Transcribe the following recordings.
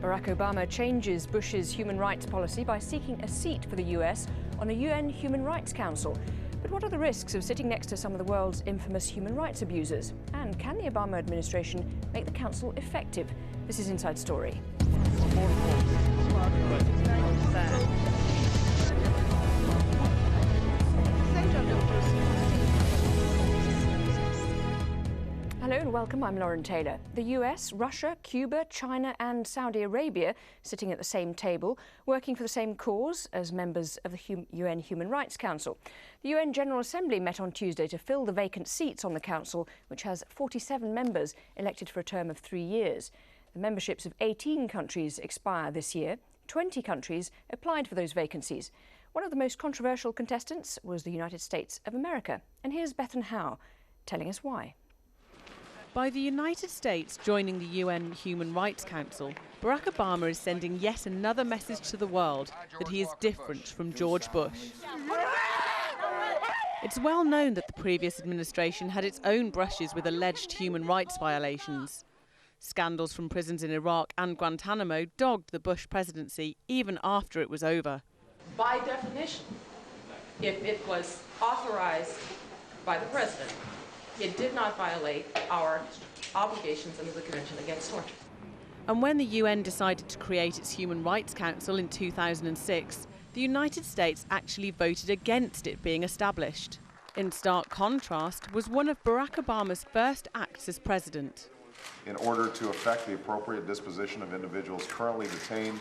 Barack Obama changes Bush's human rights policy by seeking a seat for the US on a UN Human Rights Council. But what are the risks of sitting next to some of the world's infamous human rights abusers? And can the Obama administration make the council effective? This is Inside Story. Hello and welcome, I'm Lauren Taylor. The US, Russia, Cuba, China and Saudi Arabia sitting at the same table, working for the same cause as members of the UN Human Rights Council. The UN General Assembly met on Tuesday to fill the vacant seats on the council, which has 47 members elected for a term of 3 years. The memberships of 18 countries expire this year. 20 countries applied for those vacancies. One of the most controversial contestants was the United States of America. And here's Bethan Howe telling us why. By the United States joining the UN Human Rights Council, Barack Obama is sending yet another message to the world that he is different from George Bush. It's well known that the previous administration had its own brushes with alleged human rights violations. Scandals from prisons in Iraq and Guantanamo dogged the Bush presidency even after it was over. By definition, if it was authorized by the president, it did not violate our obligations under the Convention Against Torture. And when the UN decided to create its Human Rights Council in 2006, the United States actually voted against it being established. In stark contrast was one of Barack Obama's first acts as president. In order to effect the appropriate disposition of individuals currently detained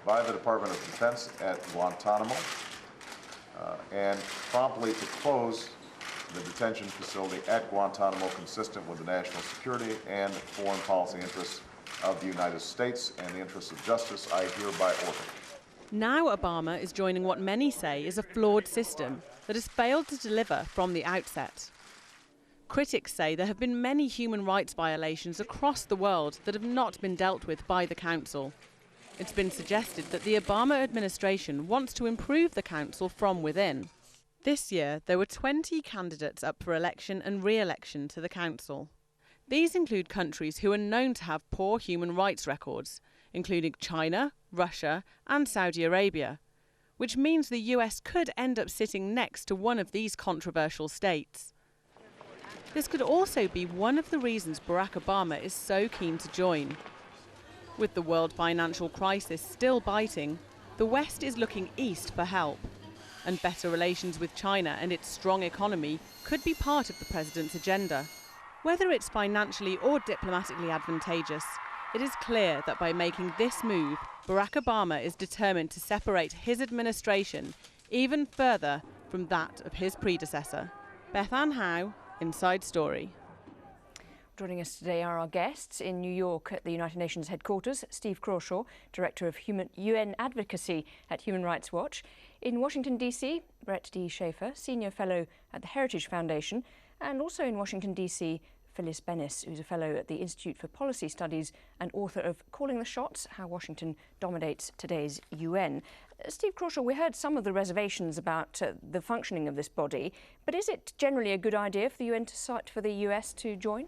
by the Department of Defense at Guantanamo, and promptly to close the detention facility at Guantanamo consistent with the national security and foreign policy interests of the United States and the interests of justice, I hereby order. Now Obama is joining what many say is a flawed system that has failed to deliver from the outset. Critics say there have been many human rights violations across the world that have not been dealt with by the Council. It's been suggested that the Obama administration wants to improve the Council from within. This year, there were 20 candidates up for election and re-election to the Council. These include countries who are known to have poor human rights records, including China, Russia and Saudi Arabia, which means the US could end up sitting next to one of these controversial states. This could also be one of the reasons Barack Obama is so keen to join. With the world financial crisis still biting, the West is looking east for help. And better relations with China and its strong economy could be part of the president's agenda. Whether it's financially or diplomatically advantageous, it is clear that by making this move, Barack Obama is determined to separate his administration even further from that of his predecessor. Bethan Howe, Inside Story. Joining us today are our guests in New York at the United Nations headquarters, Steve Crawshaw, Director of UN Advocacy at Human Rights Watch. In Washington, D.C., Brett D. Schaefer, Senior Fellow at the Heritage Foundation, and also in Washington, D.C., Phyllis Bennis, who's a Fellow at the Institute for Policy Studies and author of Calling the Shots, How Washington Dominates Today's UN. Steve Crawshaw, we heard some of the reservations about the functioning of this body, but is it generally a good idea for the UN to cite for the US to join?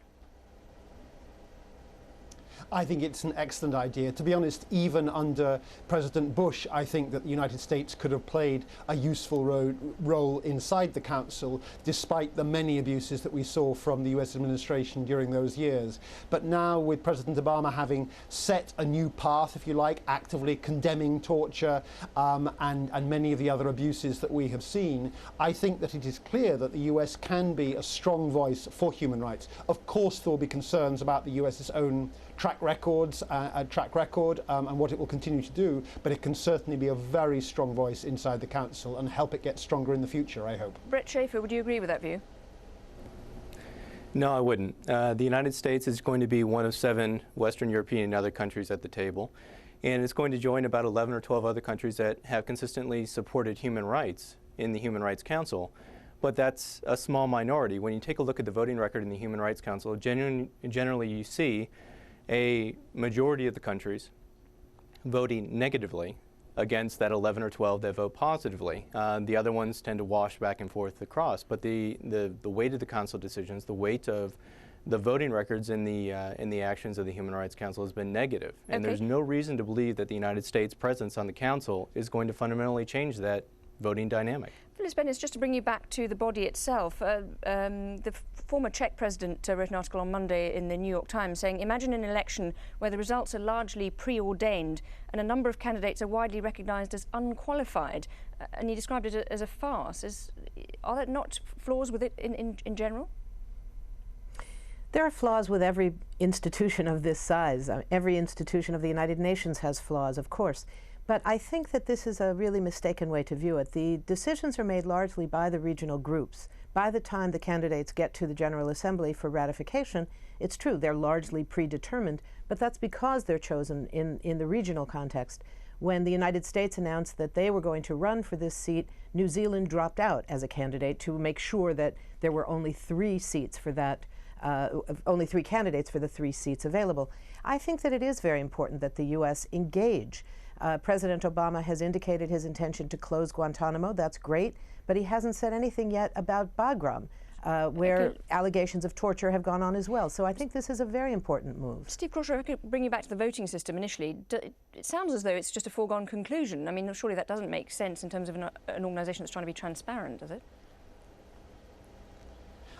I think it's an excellent idea. To be honest, even under President Bush, I think that the United States could have played a useful role inside the Council, despite the many abuses that we saw from the US administration during those years. But now, with President Obama having set a new path, if you like, actively condemning torture and many of the other abuses that we have seen, I think that it is clear that the US can be a strong voice for human rights. Of course, there will be concerns about the US's own track record and what it will continue to do, but it can certainly be a very strong voice inside the Council and help it get stronger in the future, I hope. Brett Schaefer, would you agree with that view? No, I wouldn't. The United States is going to be one of 7 Western European and other countries at the table, and it's going to join about 11 or 12 other countries that have consistently supported human rights in the Human Rights Council. But that's a small minority. When you take a look at the voting record in the Human Rights Council, generally you see a majority of the countries voting negatively against that 11 or 12 that vote positively. The other ones tend to wash back and forth across, but the weight of the Council decisions, the weight of the voting records in the actions of the Human Rights Council has been negative. And there's no reason to believe that the United States' presence on the Council is going to fundamentally change that voting dynamic. Phyllis Bennis, just to bring you back to the body itself, the former Czech president wrote an article on Monday in the New York Times saying, imagine an election where the results are largely preordained and a number of candidates are widely recognised as unqualified. And he described it as a farce. Are there not flaws with it in general? There are flaws with every institution of this size. Every institution of the United Nations has flaws, of course. But I think that this is a really mistaken way to view it. The decisions are made largely by the regional groups. By the time the candidates get to the General Assembly for ratification, it's true, they're largely predetermined, but that's because they're chosen in the regional context. When the United States announced that they were going to run for this seat, New Zealand dropped out as a candidate to make sure that there were only 3 seats for that, only 3 candidates for the 3 seats available. I think that it is very important that the U.S. engage. President Obama has indicated his intention to close Guantanamo. That's great, but he hasn't said anything yet about Bagram, where allegations of torture have gone on as well. So I think this is a very important move. Steve Crawshaw, if I could bring you back to the voting system initially, it sounds as though it's just a foregone conclusion. I mean, surely that doesn't make sense in terms of an organisation that's trying to be transparent, does it?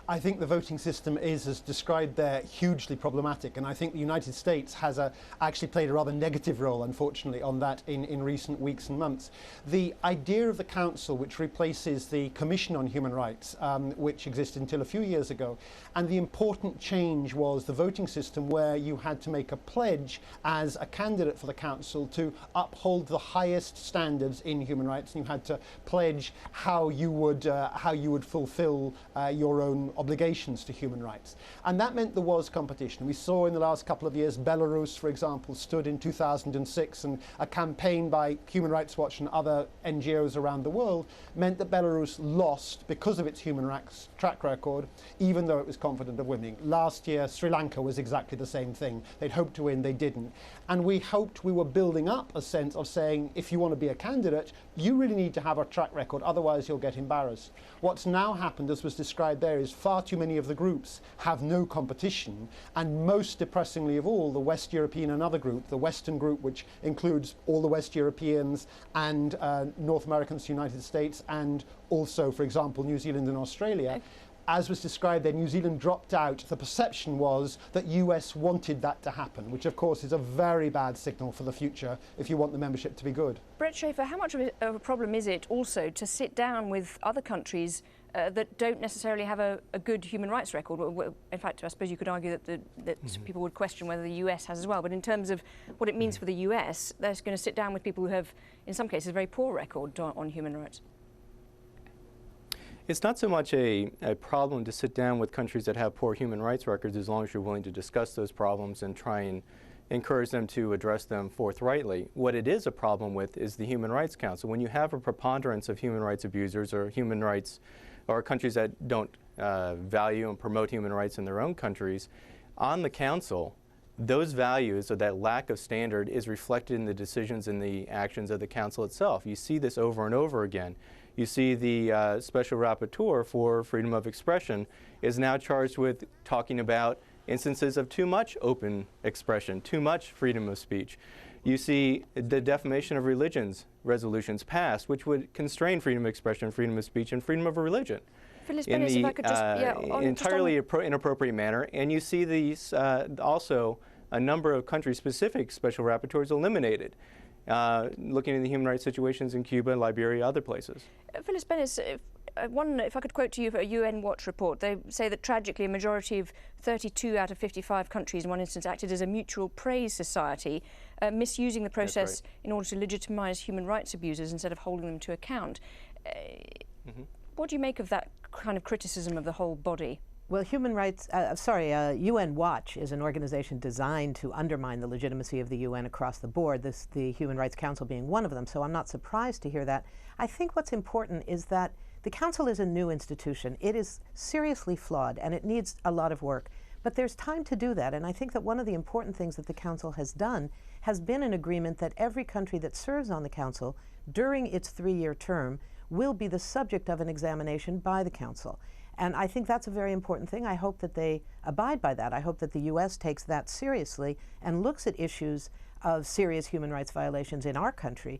I think the voting system is, as described there, hugely problematic, and I think the United States has actually played a rather negative role, unfortunately, on that in recent weeks and months. The idea of the Council, which replaces the Commission on Human Rights, which existed until a few years ago, and the important change was the voting system where you had to make a pledge as a candidate for the Council to uphold the highest standards in human rights, and you had to pledge how you would fulfill your own obligations to human rights. And that meant there was competition. We saw in the last couple of years, Belarus, for example, stood in 2006, and a campaign by Human Rights Watch and other NGOs around the world meant that Belarus lost because of its human rights track record, even though it was confident of winning. Last year, Sri Lanka was exactly the same thing. They'd hoped to win, they didn't. And we hoped we were building up a sense of saying, if you want to be a candidate, you really need to have a track record, otherwise you'll get embarrassed. What's now happened, as was described there, is far too many of the groups have no competition, and most depressingly of all, the West European Another group, the Western group, which includes all the West Europeans and North Americans, United States, and also, for example, New Zealand and Australia. As was described there, New Zealand dropped out. The perception was that US wanted that to happen, which of course is a very bad signal for the future if you want the membership to be good. Brett Schaefer, how much of a problem is it also to sit down with other countries that don't necessarily have a good human rights record? In fact, I suppose you could argue that people would question whether the US has as well, but in terms of what it means for the US, they're going to sit down with people who have, in some cases, a very poor record on human rights. It's not so much a problem to sit down with countries that have poor human rights records, as long as you're willing to discuss those problems and try and encourage them to address them forthrightly. What it is a problem with is the Human Rights Council. When you have a preponderance of human rights abusers or human rights, or countries that don't value and promote human rights in their own countries, on the Council, those values or that lack of standard is reflected in the decisions and the actions of the Council itself. You see this over and over again. You see the Special Rapporteur for Freedom of Expression is now charged with talking about instances of too much open expression, too much freedom of speech. You see the defamation of religions resolutions passed, which would constrain freedom of expression, freedom of speech, and freedom of religion in the entirely inappropriate manner. And you see these also a number of country-specific special rapporteurs eliminated, looking at the human rights situations in Cuba, Liberia, other places. Phyllis Bennis, if I could quote to you a UN Watch report, they say that tragically a majority of 32 out of 55 countries in one instance acted as a mutual praise society, misusing the process in order to legitimise human rights abusers instead of holding them to account. What do you make of that kind of criticism of the whole body? Well, UN Watch is an organization designed to undermine the legitimacy of the UN across the board, the Human Rights Council being one of them, so I'm not surprised to hear that. I think what's important is that the Council is a new institution. It is seriously flawed, and it needs a lot of work. But there's time to do that, and I think that one of the important things that the Council has done has been an agreement that every country that serves on the Council during its 3-year term will be the subject of an examination by the Council. And I think that's a very important thing. I hope that they abide by that. I hope that the U.S. takes that seriously and looks at issues of serious human rights violations in our country,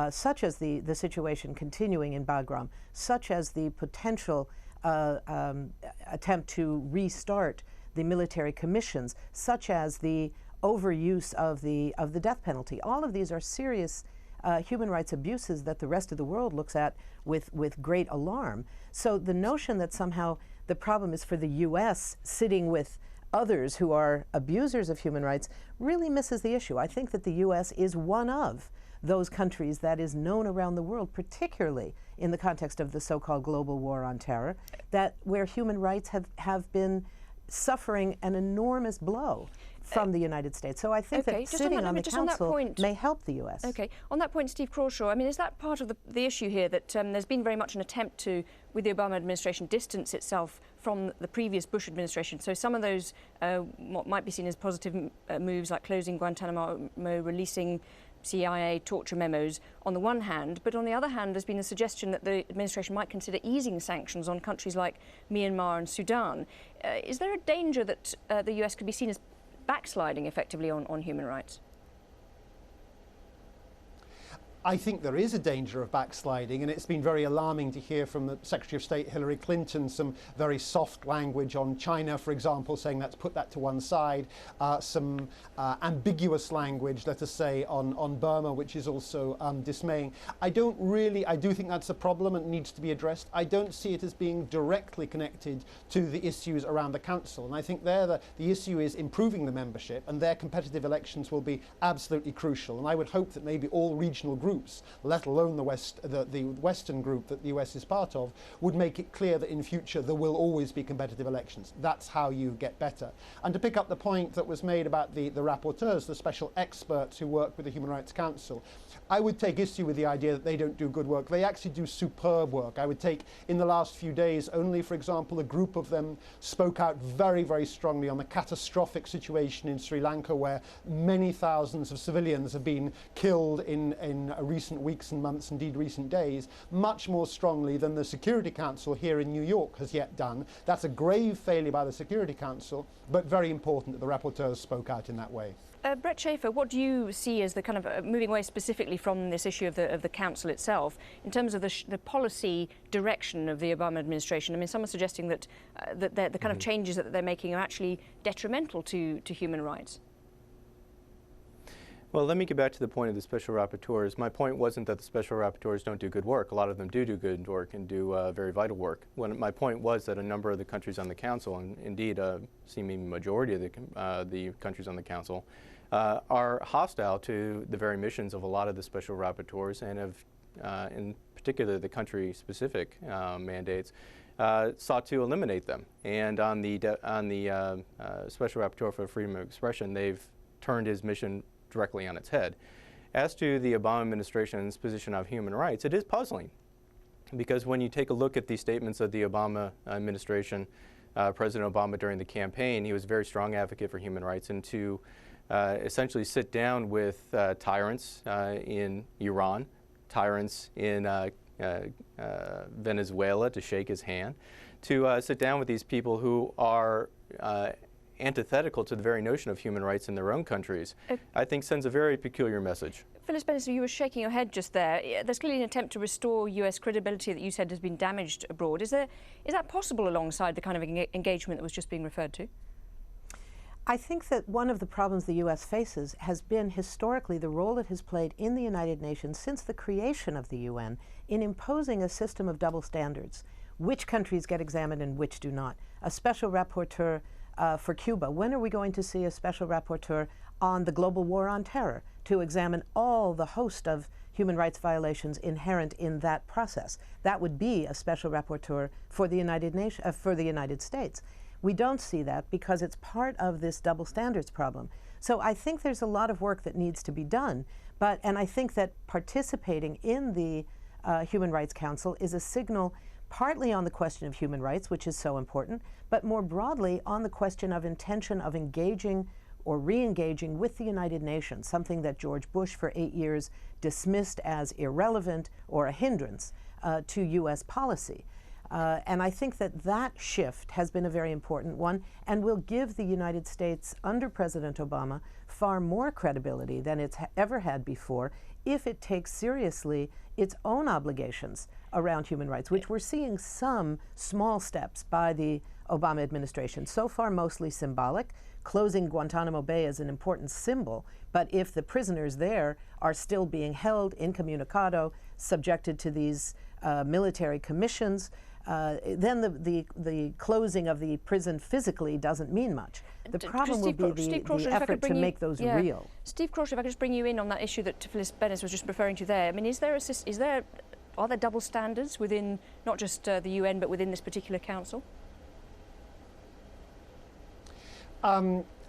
such as the situation continuing in Bagram, such as the potential attempt to restart the military commissions, such as the overuse of the death penalty. All of these are serious human rights abuses that the rest of the world looks at with great alarm. So the notion that somehow the problem is for the U.S. sitting with others who are abusers of human rights really misses the issue. I think that the U.S. is one of those countries that is known around the world, particularly in the context of the so-called global war on terror, that where human rights have been suffering an enormous blow from the United States. So I think that sitting on the Council may help the U.S. Okay. On that point, Steve Crawshaw, I mean, is that part of the issue here, that there's been very much an attempt to, with the Obama administration, distance itself from the previous Bush administration? So some of those, what might be seen as positive moves, like closing Guantanamo, releasing CIA torture memos on the one hand, but on the other hand there's been a suggestion that the administration might consider easing sanctions on countries like Myanmar and Sudan. Is there a danger that the US could be seen as backsliding effectively on human rights? I think there is a danger of backsliding, and it's been very alarming to hear from the Secretary of State Hillary Clinton some very soft language on China, for example, saying let's put that to one side, some ambiguous language, let us say, on Burma, which is also dismaying. I do think that's a problem and needs to be addressed. I don't see it as being directly connected to the issues around the Council, and I think there the issue is improving the membership, and their competitive elections will be absolutely crucial. And I would hope that maybe all regional groups, let alone the Western group that the US is part of, would make it clear that in future there will always be competitive elections. That's how you get better. And to pick up the point that was made about the rapporteurs, the special experts who work with the Human Rights Council, I would take issue with the idea that they don't do good work. They actually do superb work. I would take, in the last few days, only, for example, a group of them spoke out very, very strongly on the catastrophic situation in Sri Lanka, where many thousands of civilians have been killed in recent weeks and months, indeed recent days, much more strongly than the Security Council here in New York has yet done. That's a grave failure by the Security Council, but very important that the rapporteurs spoke out in that way. Brett Schaefer, what do you see as the kind of moving away specifically from this issue of the Council itself, in terms of the policy direction of the Obama administration? I mean, some are suggesting that the kind of changes that they're making are actually detrimental to human rights. Well, let me get back to the point of the special rapporteurs. My point wasn't that the special rapporteurs don't do good work. A lot of them do good work and do very vital work. My point was that a number of the countries on the Council, and indeed a seeming majority of the countries on the Council, are hostile to the very missions of a lot of the special rapporteurs, and have, in particular the country-specific mandates, sought to eliminate them. And on the special rapporteur for freedom of expression, they've turned his mission directly on its head. As to the Obama administration's position of human rights, it is puzzling, because when you take a look at the statements of the Obama administration, President Obama during the campaign, he was a very strong advocate for human rights, and to essentially sit down with tyrants in Iran, tyrants in Venezuela to shake his hand, to sit down with these people who are antithetical to the very notion of human rights in their own countries, I think sends a very peculiar message. Phyllis Bennister, you were shaking your head just there. There's clearly an attempt to restore US credibility that you said has been damaged abroad. Is that possible alongside the kind of engagement that was just being referred to? I think that one of the problems the U.S. faces has been historically the role it has played in the United Nations since the creation of the UN in imposing a system of double standards. Which countries get examined and which do not. A special rapporteur for Cuba. When are we going to see a special rapporteur on the global war on terror to examine all the host of human rights violations inherent in that process? That would be a special rapporteur for the United States. We don't see that because it's part of this double standards problem. So I think there's a lot of work that needs to be done, and I think that participating in the Human Rights Council is a signal partly on the question of human rights, which is so important, but more broadly on the question of intention of engaging or re-engaging with the United Nations, something that George Bush for 8 years dismissed as irrelevant or a hindrance to U.S. policy. And I think that that shift has been a very important one and will give the United States, under President Obama, far more credibility than it's ever had before if it takes seriously its own obligations around human rights, which we're seeing some small steps by the Obama administration. So far, mostly symbolic. Closing Guantanamo Bay is an important symbol, but if the prisoners there are still being held incommunicado, subjected to these military commissions, then the closing of the prison physically doesn't mean much. The problem will be the effort to make those real. Steve Crawshaw, if I could just bring you in on that issue that Phyllis Bennis was just referring to there. I mean, are there double standards within not just the UN but within this particular council?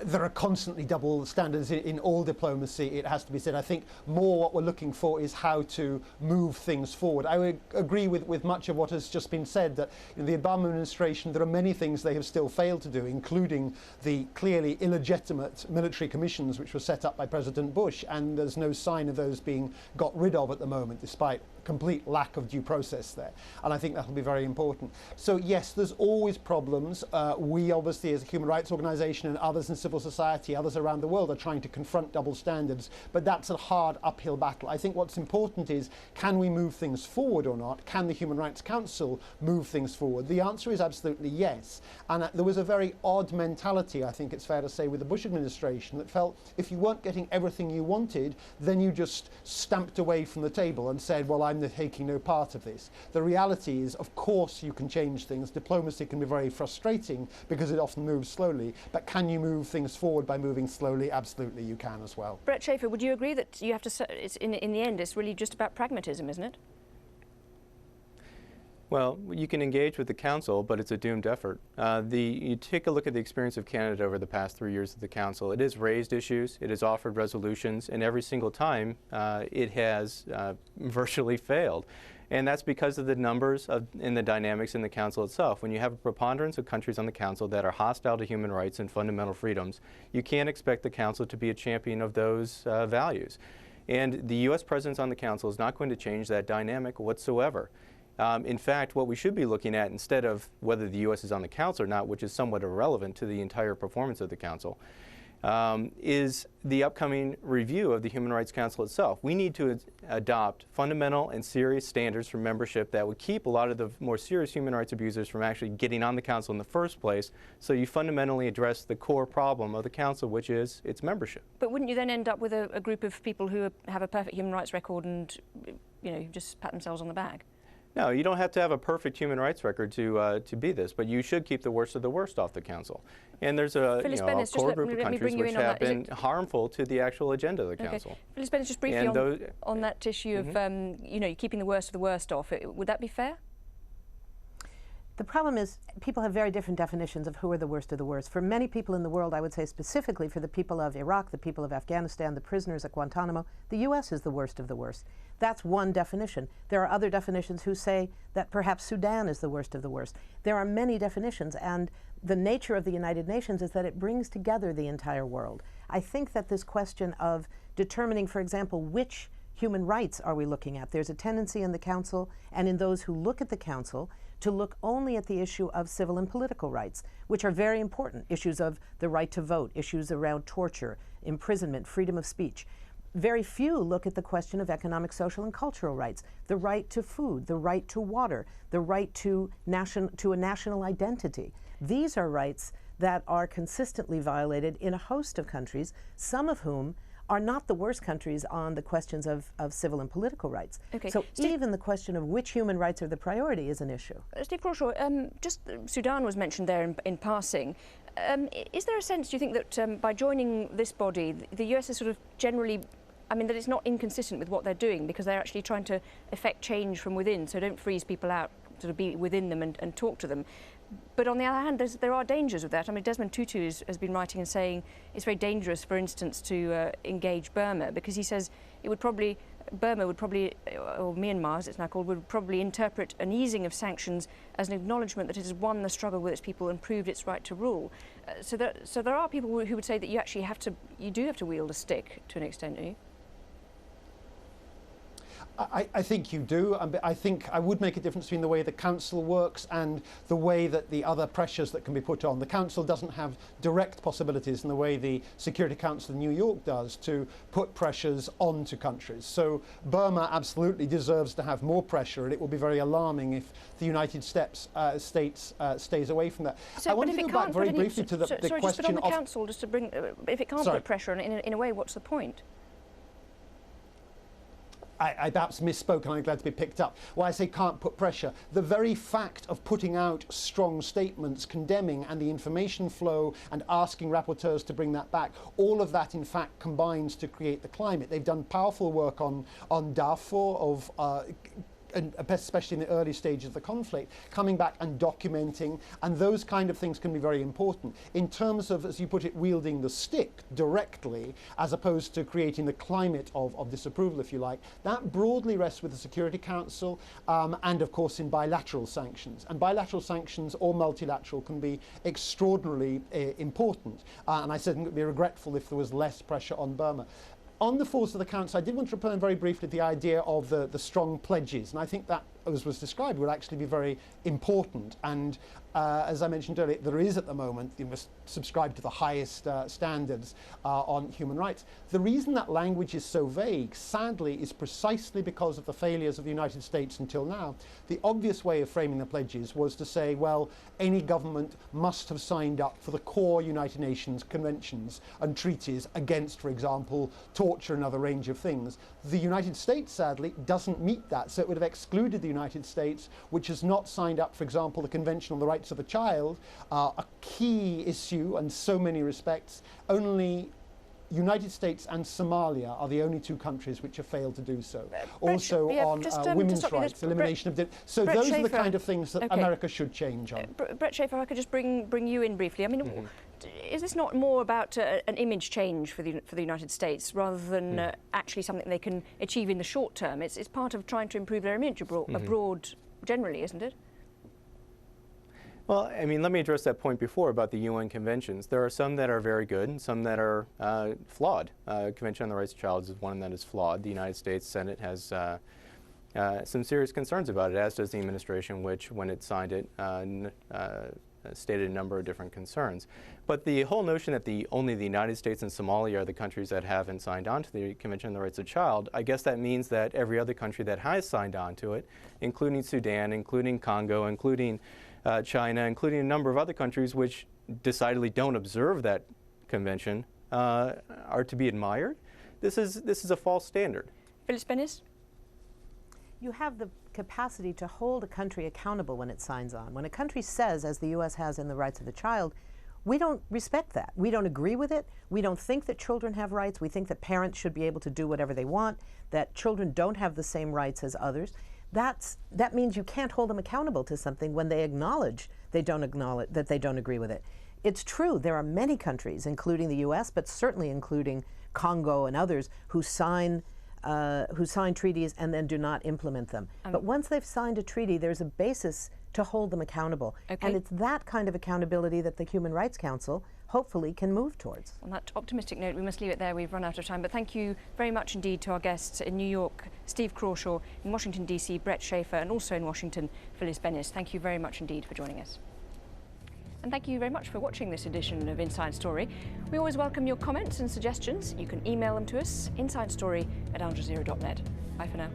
There are constantly double standards in all diplomacy, it has to be said. I think more what we're looking for is how to move things forward. I would agree with much of what has just been said, that in the Obama administration there are many things they have still failed to do, including the clearly illegitimate military commissions which were set up by President Bush, and there's no sign of those being got rid of at the moment, despite complete lack of due process there. And I think that'll be very important. So yes, there's always problems. We obviously, as a human rights organization and others in civil society, others around the world, are trying to confront double standards, but that's a hard uphill battle. I think what's important is, can we move things forward or not? Can the Human Rights Council move things forward? The answer is absolutely yes. And there was a very odd mentality, I think it's fair to say, with the Bush administration that felt if you weren't getting everything you wanted, then you just stamped away from the table and said, well, I'm taking no part of this. The reality is, of course, you can change things. Diplomacy can be very frustrating because it often moves slowly. But can you move things forward by moving slowly? Absolutely, you can as well. Brett Schaefer, would you agree that you have to? It's in the end, it's really just about pragmatism, isn't it? Well, you can engage with the Council, but it's a doomed effort. You take a look at the experience of Canada over the past 3 years of the Council. It has raised issues, it has offered resolutions, and every single time it has virtually failed. And that's because of the numbers and the dynamics in the Council itself. When you have a preponderance of countries on the Council that are hostile to human rights and fundamental freedoms, you can't expect the Council to be a champion of those values. And the U.S. President on the Council is not going to change that dynamic whatsoever. In fact, what we should be looking at, instead of whether the U.S. is on the Council or not, which is somewhat irrelevant to the entire performance of the Council, is the upcoming review of the Human Rights Council itself. We need to adopt fundamental and serious standards for membership that would keep a lot of the more serious human rights abusers from actually getting on the Council in the first place, so you fundamentally address the core problem of the Council, which is its membership. But wouldn't you then end up with a group of people who have a perfect human rights record and, you know, just pat themselves on the back? No, you don't have to have a perfect human rights record to be this, but you should keep the worst of the worst off the Council. And there's a core group of countries which have been harmful to the actual agenda of the Council. Phyllis Bennis, just briefly on that issue of you know, keeping the worst of the worst off. Would that be fair? The problem is people have very different definitions of who are the worst of the worst. For many people in the world, I would say specifically for the people of Iraq, the people of Afghanistan, the prisoners at Guantanamo, the U.S. is the worst of the worst. That's one definition. There are other definitions who say that perhaps Sudan is the worst of the worst. There are many definitions, and the nature of the United Nations is that it brings together the entire world. I think that this question of determining, for example, which human rights are we looking at? There's a tendency in the Council and in those who look at the Council to look only at the issue of civil and political rights, which are very important, issues of the right to vote, issues around torture, imprisonment, freedom of speech. Very few look at the question of economic, social, and cultural rights, the right to food, the right to water, the right to a national identity. These are rights that are consistently violated in a host of countries, some of whom are not the worst countries on the questions of civil and political rights. Okay. So even the question of which human rights are the priority is an issue. Steve Crawshaw, just Sudan was mentioned there in passing. Is there a sense, do you think, that by joining this body, the US is sort of generally, I mean, that it's not inconsistent with what they're doing because they're actually trying to effect change from within, so don't freeze people out, sort of be within them and talk to them. But on the other hand, there are dangers with that. I mean, Desmond Tutu has been writing and saying it's very dangerous, for instance, to engage Burma, because he says Burma would probably, or Myanmar as it's now called, would probably interpret an easing of sanctions as an acknowledgement that it has won the struggle with its people and proved its right to rule. So there are people who would say that you actually do have to wield a stick to an extent, do you? I think you do. I think I would make a difference between the way the Council works and the way that the other pressures that can be put on. The Council doesn't have direct possibilities in the way the Security Council in New York does to put pressures onto countries. So Burma absolutely deserves to have more pressure, and it will be very alarming if the United States stays away from that. So, I want to go back very briefly to the sorry, question just on the of... Council, just to bring, if it can't put pressure on it, in a way, what's the point? I perhaps misspoke, and I'm glad to be picked up. Why I say can't put pressure, the very fact of putting out strong statements condemning and the information flow and asking rapporteurs to bring that back, all of that in fact combines to create the climate. They've done powerful work on Darfur, and especially in the early stages of the conflict, coming back and documenting, and those kind of things can be very important. In terms of, as you put it, wielding the stick directly, as opposed to creating the climate of disapproval, if you like, that broadly rests with the Security Council and, of course, in bilateral sanctions. And bilateral sanctions or multilateral can be extraordinarily important. And I said it would be regretful if there was less pressure on Burma. On the force of the Council, I did want to return very briefly to the idea of the strong pledges, and I think that, as was described, would actually be very important. And as I mentioned earlier, there is at the moment, you must subscribe to the highest standards on human rights. The reason that language is so vague, sadly, is precisely because of the failures of the United States until now. The obvious way of framing the pledges was to say, well, any government must have signed up for the core United Nations conventions and treaties against, for example, torture and other range of things. The United States, sadly, doesn't meet that, so it would have excluded the United States, which has not signed up, for example, the Convention on the Rights of the Child, a key issue in so many respects. Only United States and Somalia are the only two countries which have failed to do so. Also on women's rights, elimination of... So Brett those Schaefer, are the kind of things that America should change on. Brett Schaefer, if I could just bring you in briefly. I mean, is this not more about an image change for the United States rather than actually something they can achieve in the short term? It's part of trying to improve their image abroad generally, isn't it? Well, I mean, let me address that point before about the UN conventions. There are some that are very good and some that are flawed. Convention on the Rights of the Child is one that is flawed. The United States Senate has some serious concerns about it, as does the administration, which, when it signed it, stated a number of different concerns. But the whole notion that only the United States and Somalia are the countries that haven't signed on to the Convention on the Rights of the Child, I guess that means that every other country that has signed on to it, including Sudan, including Congo, including China, including a number of other countries which decidedly don't observe that convention, are to be admired. This is a false standard. Phyllis Bennis? You have the capacity to hold a country accountable when it signs on. When a country says, as the U.S. has in the Rights of the Child, we don't respect that. We don't agree with it. We don't think that children have rights. We think that parents should be able to do whatever they want, that children don't have the same rights as others. That means you can't hold them accountable to something when they acknowledge that they don't agree with it. It's true, there are many countries, including the U.S., but certainly including Congo and others, who sign treaties and then do not implement them. But once they've signed a treaty, there's a basis to hold them accountable. Okay. And it's that kind of accountability that the Human Rights Council hopefully can move towards. On that optimistic note, we must leave it there. We've run out of time. But thank you very much indeed to our guests in New York, Steve Crawshaw, in Washington, D.C., Brett Schaefer, and also in Washington, Phyllis Bennis. Thank you very much indeed for joining us. And thank you very much for watching this edition of Inside Story. We always welcome your comments and suggestions. You can email them to us, insidestory@aljazeera.net. Bye for now.